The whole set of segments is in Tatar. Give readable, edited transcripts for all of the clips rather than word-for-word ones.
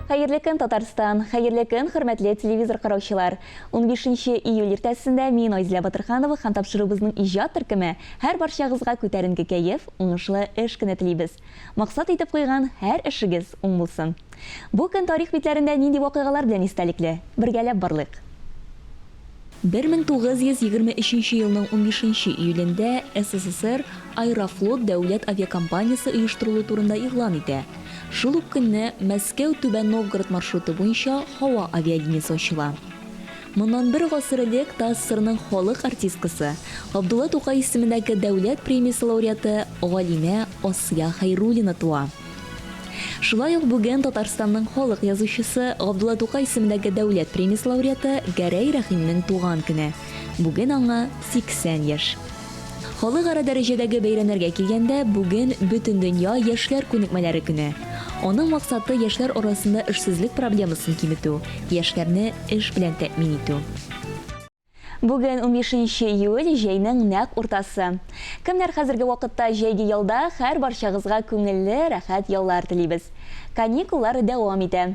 Hayırlı gün Tatarstan, hayırlı gün hürmetli televizor qarawçılar. 15 iyul ertesinde men Ayzila Batırxanova һәм тапшырыбызның иҗат төркеме һәр барчагызга күтәренке кәеф, уңышлы эш көне телибез. Максат итеп куйган һәр эшегез уң булсын. Бу көн тарих битләрендә нинди вакыйгалар белән истәлекле? Бергәләп барлык. 1923 елның 15 июлендә СССР Аэрофлот дәүләт авиакомпаниясе оештырылу турында игълан итә. Шул ук көнне Мәскәү-Түбән Новгород маршруты буенча һава авиалиниясе ачыла. Моннан бер гасыр элек ТАССРның халык артисткасы Габдулла Тукай исемендәге дәүләт премиясе лауреаты Галимә Асия Хәйруллина туа. Шулай ук бүген Татарстанның халык язучысы Габдулла Тукай исемендәге дәүләт премиясе лауреаты Гәрәй Рәхимнең туган көне. Бүген аңа 80 яшь. Халыкара дәрәҗәдәге бәйрәмнәргә килгәндә, бүген бөтен дөнья яшьләр күнекмәләре көне. Аның максаты яшьләр арасында эшсезлек проблемасын киметү, яшьләрне эш белән тәэмин итү. Бүген 15 июль җәйнең нәкъ уртасы. Кемнәр хәзерге вакытта җәйге ялда һәр барчагызга күңелле, рәхәт яллар телибез. Каникуллар дәвам итә.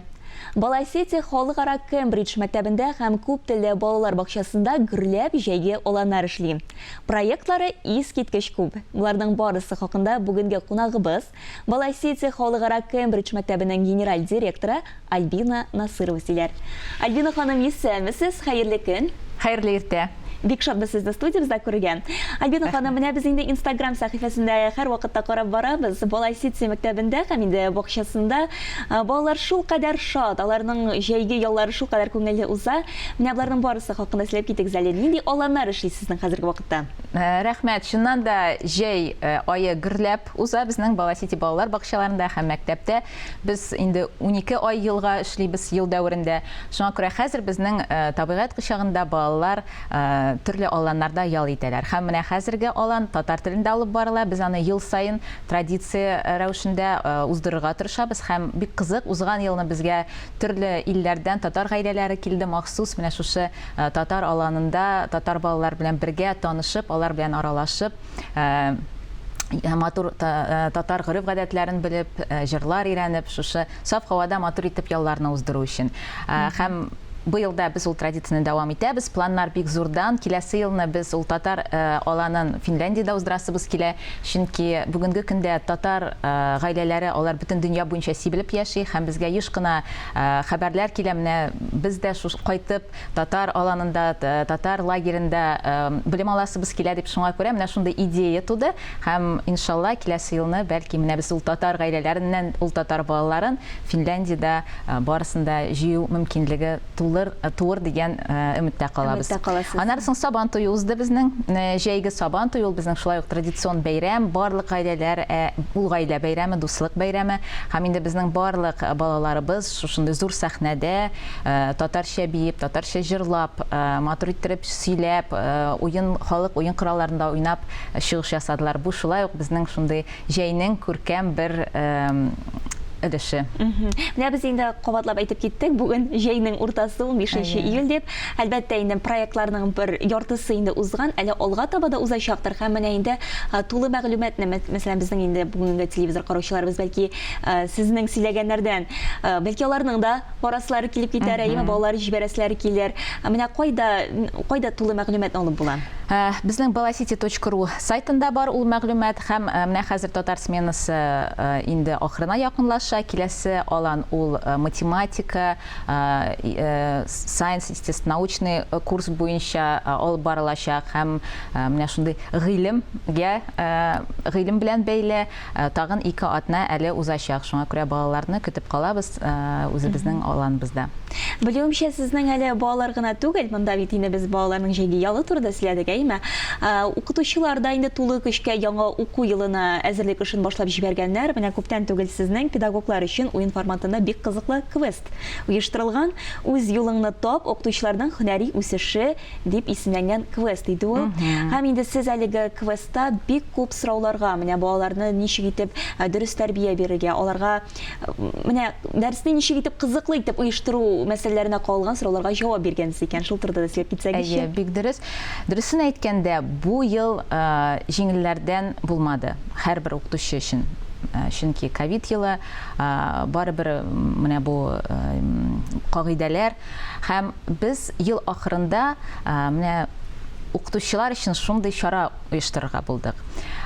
Баласити халыкара Кембридж мәктәбендә һәм күп телле балалар бакчасында гөрләп җәйге аланнар эшли. Проектлары искиткеч күп. Буларның барысы хакында бүгенге кунагыбыз Баласити халыкара Кембридж мәктәбенең генераль директоры Альбина Насырова сөйләр. Альбина ханым, исәнмесез? Хәерле көн. Хәерле иртә. Бик шат сезне студиябызда күргән. Альбина ханым, менә без инде Instagram сәхифәсендә һәр вакытта карап барабыз. Баласити мәктәбендә һәм инде бакчасында балалар шул кадәр шат, аларның җәйге яллары шул кадәр күңелле уза. Менә буларның барысы хакында сөйләп китик әле. Нинди аланнар эшлисезнең хәзерге вакытта? Рәхмәт. Шуннан да җәй ае гөрләп уза безнең Баласити балалар бакчаларында һәм мәктәптә. Без инде 12 ай елга эшлибез ел дәверендә. Шуңа күрә хәзер безнең табигать кочагында балалар төрле аланнарда ял итәләр. Һәм менә хәзерге алан татар телендә алып барыла. Без аны ел сайын традиция рәвешендә уздырырга тырышабыз һәм бик кызык. Узган елны безгә төрле илләрдән татар гаиләләре килде махсус. Менә шушы татар аланында татар балалар белән бергә танышып, алар белән аралашып, матур татар гореф-гадәтләрен белеп, җырлар өйрәнеп, шушы саф һавада матур итеп ялларны уздыру өчен. Һәм бу елда без ул традицияны дәвам итәбез. Планнар бик зурдан. Киләсе елны без ул татар аланын Финляндиядә уздырасыбыз килә. Чөнки бүгенге көндә татар гаиләләре алар бөтен дөнья буенча сибелеп яши һәм безгә еш кына хәбәрләр килә. Менә без дә шушы кайтып татар аланында, татар лагерендә белем аласыбыз килә дип шуңа күрә менә шундый идея туды. Һәм иншалла киләсе елны бәлки менә без ул татар гаиләләреннән ул татар балаларын Финляндиядә барысында җыю мөмкинлеге туыр дигән өметтә калабыз. Аннан соң Сабан туе узды безнең. Җәйге Сабан туе ул безнең шулай ук традицион бәйрәм, барлык гаиләләр ул гаилә бәйрәме, дуслык бәйрәме. Һәм инде безнең барлык балаларыбыз шушындый зур сәхнәдә татарча биеп, татарча җырлап, матур иттереп сөйләп, уен халык уен коралларында уйнап чыгыш ясадылар. Бу шулай ук безнең шундый җәйнең күркәм бер эдеше. Менә без инде кабатлап әйтеп киттек, бүген җәйнең уртасы 15 июль дип. Әлбәттә инде проектларның бер яртысы инде узган, әле алга таба да узачактыр. Һәм менә инде тулы мәгълүматны, мәсәлән, безнең инде бүгенге телевизор караучыларыбыз бәлки сезнең сөйләгәннәрдән, бәлки аларның да барасылары килеп китәр, яме балалар җибәрәсләре килер. Менә кайда тулы мәгълүматны алып була? Безнең balacity.ru сайтында бар ул мәгълүмат һәм менә хәзер татар сменасы инде ахырына якынлаша. Киләсе алан ул математика, science, естественно-научный курс буенча алып барылачак һәм менә шундый гыйлем белән бәйле тагын 2 атна әле узачак. Шуңа күрә балаларны көтеп калабыз үзебезнең аланыбызда. Белүемчә, сезнең әле балалар гына түгел, монда бит инде без балаларның җәйге ялы турында сөйләдек, әйме? Укытучылар да инде тулы көчкә яңа уку елына әзерлек эшен башлап җибәргәннәр. Менә күптән түгел сезнең педагоглар өчен уен форматында бик кызыклы квест оештырылган. Үз юлыңны тап, укытучыларның һөнәри үсеше дип исемләнгән квест иде ул. Һәм инде сез әлеге квестта бик күп сорауларга, менә балаларны ничек итеп дөрес тәрбия бирергә, аларга менә дәресне ничек итеп кызыклы итеп оештыру мәсьәләләренә калган сорауларга җавап биргәнсез икән. Шул турыда да сөйләп китсәгез. Бик дөрес. Дөресен әйткәндә, бу ел җиңелләрдән булмады һәрбер укытучы өчен. чөнки ковид елы, барыбер менә бу кагыйдәләр һәм без ел ахырында менә укытучылар өчен шундый чара оештырырга булдык.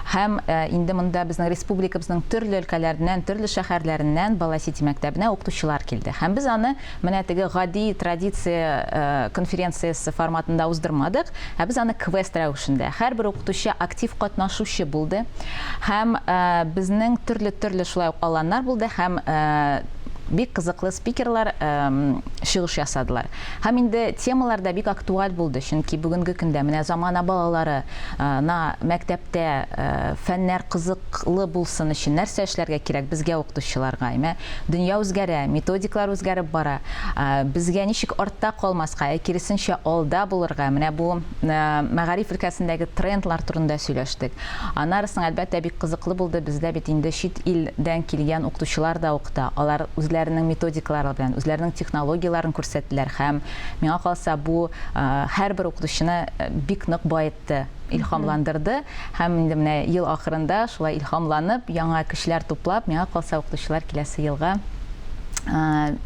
Һәм инде монда безнең республикабызның төрле өлкәләреннән, төрле шәһәрләреннән Баласити мәктәбенә укытучылар килде. Һәм без аны менә теге гади традиция конференциясе форматында уздырмадык, ә без аны квест рәвешендә. Һәрбер укытучы актив катнашучы булды. Һәм безнең төрле шулай ук аланнар булды һәм бик кызыклы спикерлар чыгыш ясадылар. Һәм инде темалар да бик актуаль булды, чөнки бүгенге көндә менә замана балалары мәктәптә фәннәр кызыклы булсын өчен нәрсә эшләргә кирәк безгә укытучыларга? Дөнья үзгәрә, методикалар үзгәреп бара. Безгә ничек артта калмаска, киресенчә алда булырга? Менә бу мәгариф өлкәсендәге трендлар турында сөйләштек. Анарысын әлбәттә бик кызыклы булды. Бездә бит инде чит илдән килгән укытучылар да укыта. Алар үзләренең методикалары белән, үзләренең технологияларын күрсәттеләр һәм миңа калса бу һәрбер укытучыны бик нык баетты, илһамландырды һәм инде менә ел ахырында шулай илһамланып, яңа көчләр туплап, миңа калса укытучылар киләсе елга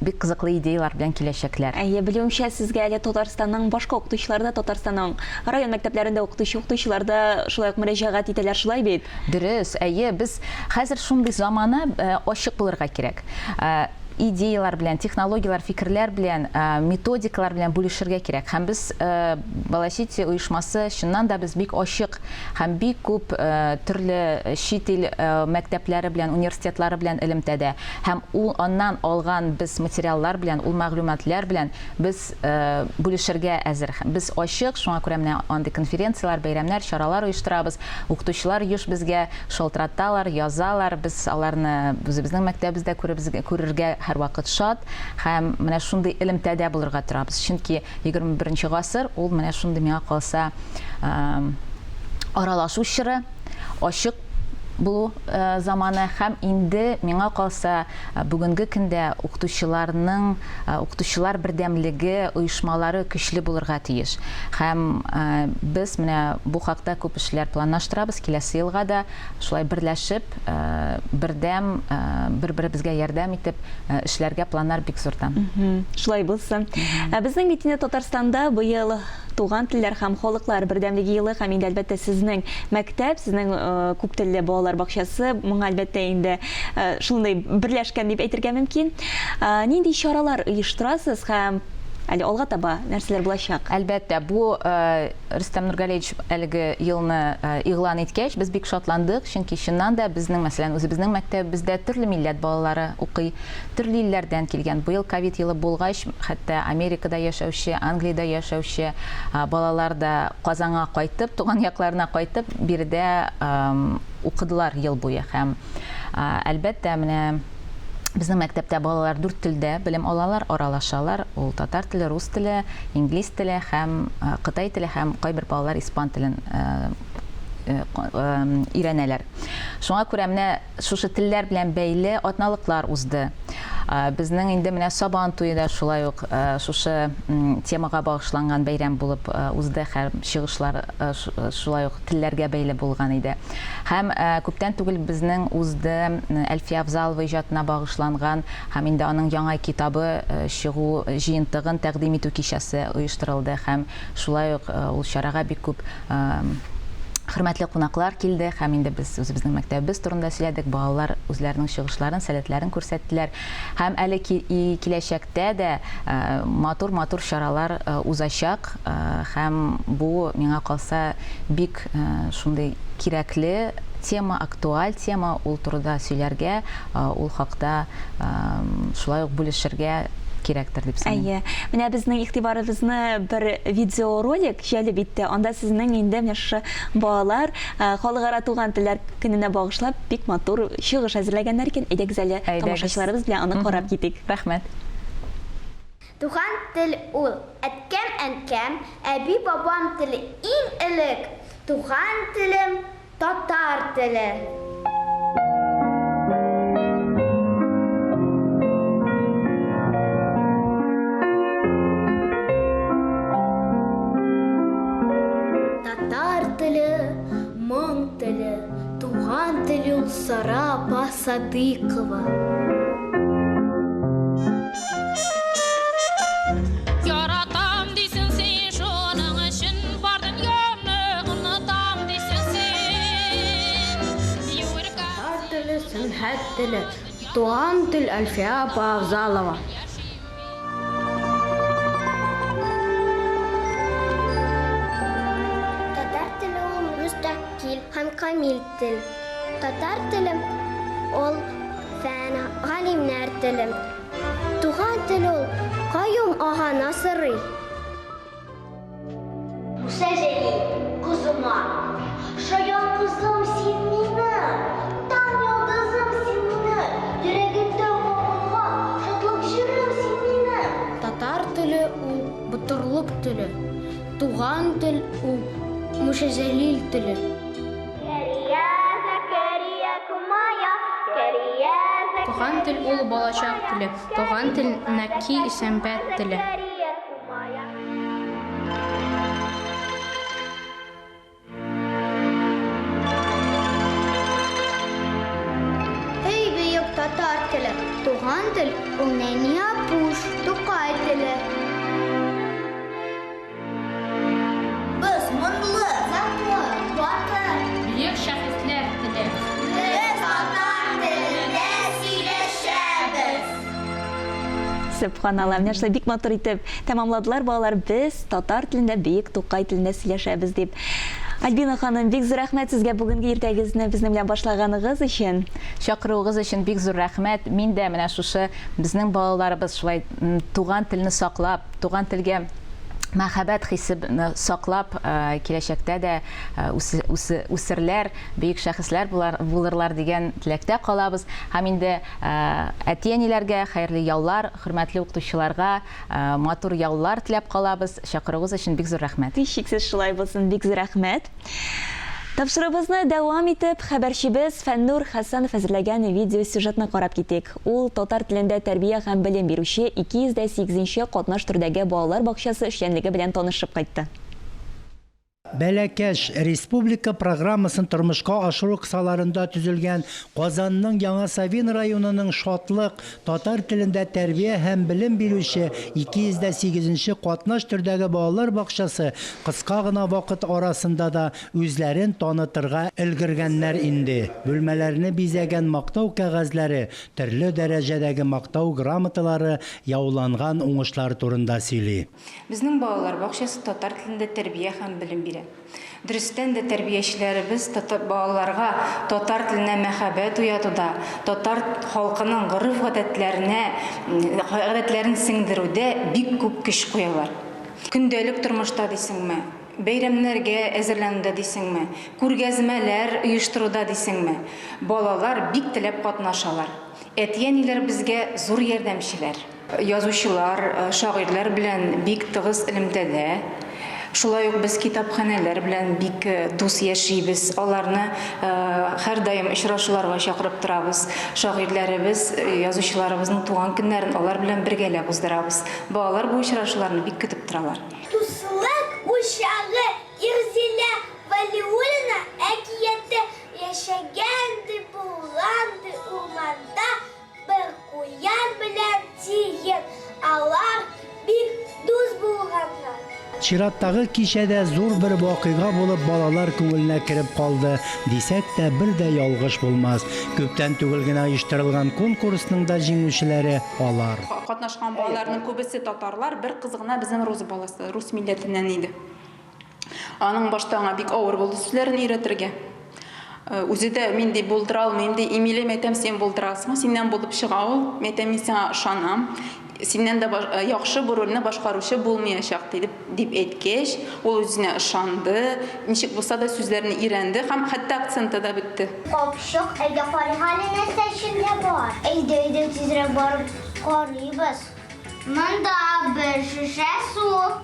бик кызыклы идеялар белән киләчәкләр. Белүемчә, сезгә әле Татарстанның башка укытучыларда, Татарстанның район мәктәпләрендә укытучыларда шулай ук мөрәҗәгать итәләр, шулай бит? Дөрес, без хәзер шундый заманы ачык булырга кирәк. Идеялар белән, технологиялар, фикерләр белән, методикалар белән бүлешергә кирәк. Һәм без Баласити оешмасы чыннан да без бик ачык һәм бик күп төрле чит ил мәктәпләре белән, университетлары белән элемтәдә. Һәм ул аннан алган без материаллар белән, ул мәгълүматлар белән без бүлешергә әзер. Без ачык, шуңа күрә менә андый конференциялар, бәйрәмнәр, чаралар оештырабыз. Укытучылар еш безгә шалтыраталар, язалар. Без аларны үзебезнең мәктәбебездә күрергә һәр вакыт шат һәм менә шундый элемтәдә булырга тырабыз. Чөнки 21-нче гасыр ул менә шундый миңа калса аралашу чоры, ачык булу заманы һәм инде миңа калса бүгенге көндә укытучылар бердәмлеге, оешмалары көчле булырга тиеш. Һәм без менә бу хакта күп эшләр планлаштырабыз. Киләсе елга да шулай берләшеп, бердәм бер-беребезгә ярдәм итеп эшләргә планнар бик зурдан. Шулай булсын. Безнең бит инде Татарстанда быел туган телләр һәм халыклар бердәмлеге елы һәм инде әлбәттә сезнең мәктәп, сезнең күп телле балалар бакчасы моңа әлбәттә инде шундый берләшкән дип әйтергә мөмкин. Нинди чаралар оештырасыз һәм әле алга таба нәрсәләр булачак? Әлбәттә, бу Рөстәм Нургалиевич әлеге елны игълан иткәч, без бик шатландык, чөнки чыннан да безнең, мәсәлән, үзебезнең мәктәбебездә төрле милләт балалары укый, төрле илләрдән килгән. Быел ковид елы булгач, хәтта Америкада яшәүче, Англиядә яшәүче балалар да Казанга кайтып, туган якларына кайтып, биредә укыдылар ел буе. Һәм әлбәттә, менә безнең мәктәптә балалар 4 телдә белем алалар, аралашалар. Ул татар теле, рус теле, инглиз теле һәм кытай теле һәм кайбер балалар испан телен өйрәнәләр. Шуңа күрә менә шушы телләр белән бәйле атналыклар узды. Безнең инде менә Сабан туе да шулай ук шушы темага багышланган бәйрәм булып узды һәм чыгышлар шулай ук телләргә бәйле булган иде. Һәм күптән түгел безнең узды Әлфия Авзалова иҗатына багышланган һәм инде аның яңа китабы чыгу җыентыгын тәкъдим итү кичәсе оештырылды һәм шулай ук ул чарага бик күп хөрмәтле кунаклар килде һәм инде без үзебезнең мәктәбебез турында сөйләдек, балалар үзләренең чыгышларын, сәләтләрен күрсәттеләр. Һәм әле киләчәктә дә матур чаралар узачак һәм бу миңа калса бик шундый кирәкле тема, актуаль тема, ул турында сөйләргә, ул хакта шулай ук бүлешергә кирәктер дип саныйм. Менә безнең игътибарыбызны бер видеоролик җәлеп итте. Анда сезнең инде менә балалар халыкара туган телләр көненә багышлап бик матур чыгыш әзерләгәннәр икән. Әйдәгез әле тамашачыларыбыз белән аны карап китик. Рәхмәт. Туган тел ул әткәм, әби бабам теле иң элек. Туган телем татар теле. Татар теле, моң теле, туган теле ул Гөлсара апа Садыкова. Яратам дейсің сен, шоның үшін бар дүниені ұнатам дейсің сен. Татар тілі, сәнхәт тілі, туған тіл Әлфия апа Авзалова. Татар тілі ол müstakil һәм камил тіл. Татар тілі ол фән галимнәр тілі. Туған тіл ол Каюм аға Насырый. Мүсәжәли кызыма, шаян кызым син мине, таң йолдызым син мине, йөрәгемдә калган шатлык җырым син мине. Татар теле ул бутырлык теле. Туган тел ул Мүсәҗәлил теле. Туган тел ул балачак теле. Туган тел Нәки Исәнбәт теле. Эй, бөек татар теле. Туган тел ул Нәни Апуш, Тукай теле. Без моңлы, затлы, батыр, Бүйек шәхесләр теле. без татар телендә сөйләшәбез. Субханалла, менә шулай бик матур итеп тәмамладылар балалар. Без татар телендә, бөек Тукай телендә сөйләшәбез дип. Альбина ханым, бик зур рәхмәт сезгә бүгенге иртәгезне безнең белән башлаганыгыз өчен. Шакыруыгыз өчен бик зур рәхмәт. Мин дә менә шушы безнең балаларыбыз шулай туган телне саклап, туган телгә мәхәббәт хиссен саклап, киләчәктә дә үсерләр, бөек шәхесләр булырлар дигән теләктә калабыз. Һәм инде әти-әниләргә хәерле яулар, хөрмәтле укытучыларга матур яулар теләп калабыз. Шакыруыгыз өчен бик зур рәхмәт. Шиксез шулай булсын, бик зур рәхмәт. Тапшырыбызны дәвам итеп, хәбәрчебез Фәннур Хәсәнов әзерләгән видео сюжетны карап китик. Ул татар телендә тәрбия һәм белем бирүче 208-нче катнаш төрдәге балалар бакчасы эшчәнлеге белән танышып кайтты. Бәләкәш республика программасын тормышка ашыру кысаларында төзелгән Казанның Яңа Савин районының шатлык татар телендә тәрбия һәм белем бирүче 208-нче катнаш төрдәге балалар бакчасы кыска гына вакыт арасында да үзләрен танытырга өлгергәннәр инде. Бүлмәләрне бизәгән мактау кәгазьләре, төрле дәрәҗәдәге мактау грамоталары яуланган уңышлар турында сөйли. Безнең балалар бакчасы татар телендә тәрбия һәм белем бирә. Дөрестән дә тәрбиячеләребез балаларга татар теленә мәхәббәт уятуда, татар халкының гореф-гадәтләрен сеңдерүдә бик күп көч куялар. Көндәлек тормышта дисеңме, бәйрәмнәргә әзерләнүдә дисеңме, күргәзмәләр оештыруда дисеңме, балалар бик теләп катнашалар. Әти-әниләр безгә зур ярдәмчеләр. Язучылар, шагыйрьләр белән бик тыгыз элемтәдә. Шулай ук без китапханәләр белән бик дус яшибез. Аларны һәр даим очрашуларга чакырып торабыз. Шагыйрьләребез, язучыларыбызның туган көннәрен алар белән бергәләп уздырабыз. Балалар бу очрашуларны бик көтеп торалар. Туслык ушагы Ирзилә Валиуллина әкияте яшәгәнде булганды урманда бер куян белән тиен. Алар бик дус булганнар. Чираттагы кичәдә зур бер вакыйга булып балалар күңеленә кереп калды. Дисәк тә бер дә ялгыш булмас. Күптән түгел генә оештырылган конкурсның да җиңүчеләре алар. Катнашкан балаларның күбесе татарлар, бер кызыгына безнең рус баласы, рус милләтеннән иде. Аның баштаңа бик авыр булды сүзләрен өйрәтергә. Үзе дә мин ди булдыра алмыйм ди, имиле мәйтәм син булдырасың, синнән булып чыга ул, мәйтәм мин сиңа ышанам. Синнән дә яхшы бу рольне башкаручы булмаячак дип әйткәч, ул үзенә ышанды. Ничек булса да сүзләрне өйрәнде һәм хәтта акценты да бетте. Капшык әйдә Фариханы нәрсәшендә бар. Әйдә тизрәк барып карыйбыз. Монда бер шешә су.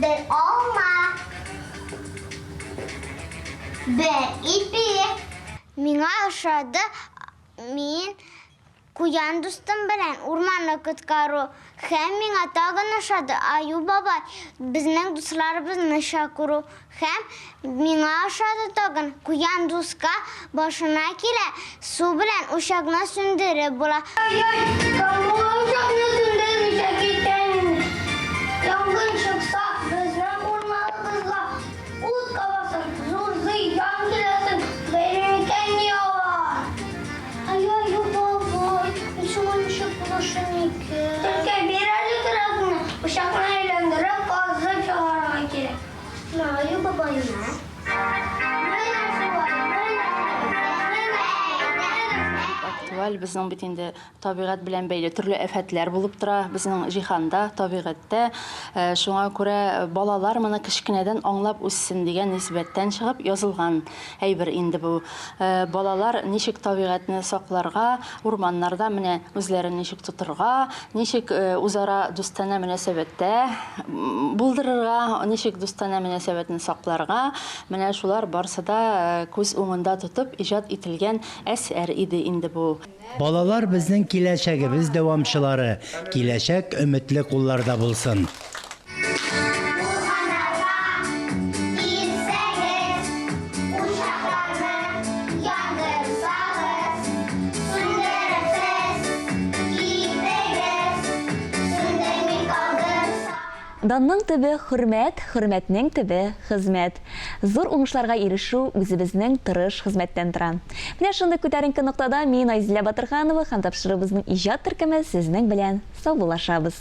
Бер алма. Бер ипи. Миңа ошады. Мин Куян дустым белән урманны коткару. Һәм миңа тагын ошады Аю бабай безнең дусларыбызны чакыру. Һәм миңа ошады тагын куян дуска башына килә, су белән учакны сүндереп була. Учакны сүндермичә китәм. Янгын чыкса, безнең урманыбызга ут кабасын, зур зыян киләсен, бәйрәмгә не алар. Аю бабай, шуның чык булышыныкы. Только бирәле торасың, учакны әйләндереп казып чыгарга кирәк. Аю бабайна. Актуаль безнең бит инде табигать белән бәйле төрле афәтләр булып тора безнең җиһанда, табигатьтә. Шуңа күрә балалар моны кичкенәдән аңлап үссен дигән нисбәттән чыгып язылган әйбер инде бу. Балалар ничек табигатьне сакларга, урманнарда менә үзләрен ничек тотырга, ничек үзара дустана мөнәсәбәттә булдырырга, ничек дустана мөнәсәбәтне сакларга, менә шулар барсы да күз уңында тотып иҗат ителгән әсәр иде инде бу. Балалар безнең киләчәгебез дәвамчылары. Киләчәк өметле кулларда булсын. Данның төбе хөрмәт, хөрмәтнең төбе хезмәт. Зур уңышларга ирешү үзебезнең тырыш хезмәттән тора. Менә шундый күтәренке ноктада мин Айзилә Батырханова һәм тапшырыбызның иҗат төркеме сезнең белән саубуллашабыз.